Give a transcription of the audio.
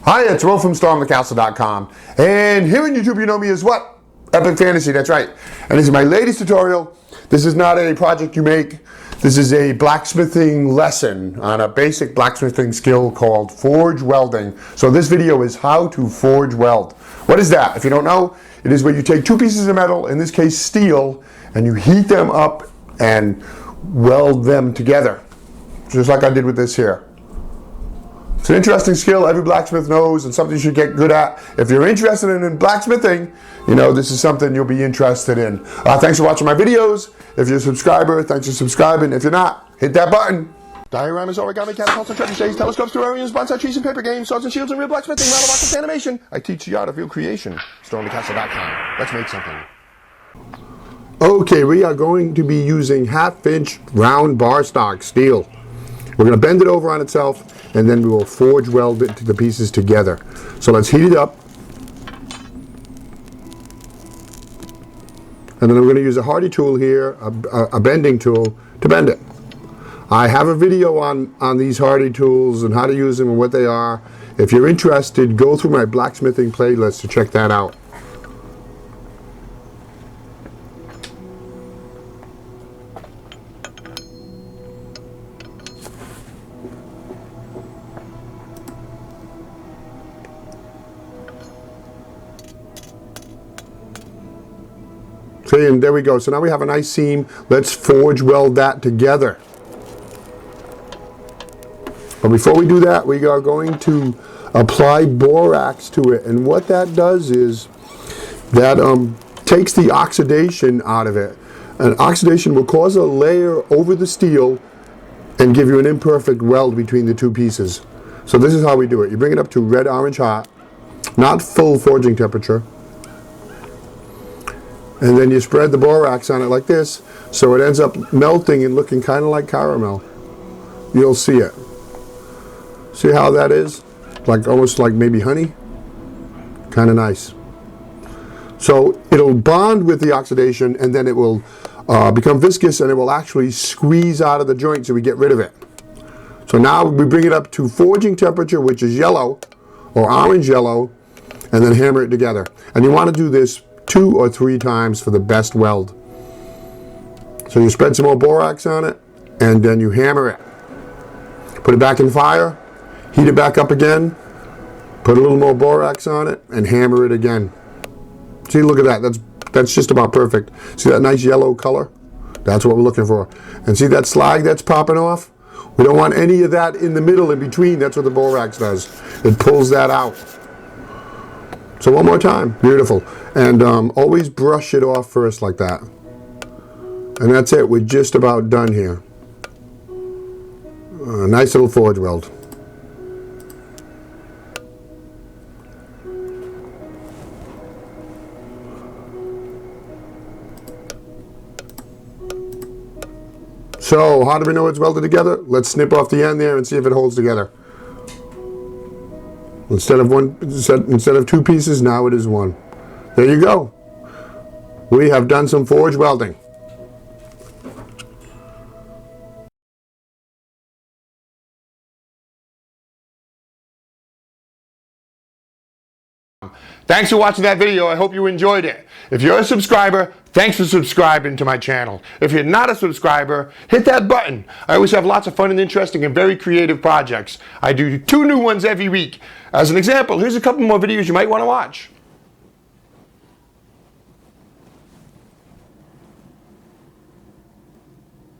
Hi, it's Will from stormthecastle.com, and here on YouTube you know me as what? Epic Fantasy, that's right. And this is my latest tutorial. This is not a project you make. This is a blacksmithing lesson on a basic blacksmithing skill called Forge Welding. So this video is how to forge weld. What is that? If you don't know, it is where you take two pieces of metal, in this case steel, and you heat them up and weld them together. Just like I did with this here. It's an interesting skill every blacksmith knows and something you should get good at. If you're interested in blacksmithing, you know, this is something you'll be interested in. Thanks for watching my videos. If you're a subscriber, thanks for subscribing. If you're not, hit that button. Dioramas, origami, catapults, and trebuchets, telescopes, terrariums, bonsai trees, and paper games, swords and shields, and real blacksmithing, rattle boxes, animation. I teach the art of real creation. Stormthecastle.com. Let's make something. Okay, we are going to be using 1/2-inch round bar stock steel. We're going to bend it over on itself, and then we will forge weld it to the pieces together. So let's heat it up. And then we're going to use a hardy tool here, a bending tool, to bend it. I have a video on these hardy tools and how to use them and what they are. If you're interested, go through my blacksmithing playlist to check that out. See, and there we go. So now we have a nice seam. Let's forge weld that together. But before we do that, we are going to apply borax to it. And what that does is that takes the oxidation out of it. And oxidation will cause a layer over the steel and give you an imperfect weld between the two pieces. So this is how we do it. You bring it up to red orange hot, not full forging temperature. And then you spread the borax on it like this, so it ends up melting and looking kind of like caramel. You'll see it. See how that is? Like almost like maybe honey? Kind of nice. So it'll bond with the oxidation, and then it will become viscous, and it will actually squeeze out of the joint, so we get rid of it. So now we bring it up to forging temperature, which is yellow or orange yellow, and then hammer it together. And you want to do this 2 or 3 times for the best weld. So you spread some more borax on it, and then you hammer it. Put it back in the fire, heat it back up again, put a little more borax on it, and hammer it again. See, look at that. That's just about perfect. See that nice yellow color? That's what we're looking for. And see that slag that's popping off? We don't want any of that in the middle, in between. That's what the borax does. It pulls that out. So one more time. Beautiful. And always brush it off first like that. And that's it. We're just about done here. Nice little forge weld. So how do we know it's welded together? Let's snip off the end there and see if it holds together. Instead of 2 pieces, now it is 1. There you go. We have done some forge welding. Thanks for watching that video. I hope you enjoyed it. If you're a subscriber, thanks for subscribing to my channel. If you're not a subscriber, hit that button. I always have lots of fun and interesting and very creative projects. I do 2 new ones every week. As an example, here's a couple more videos you might want to watch.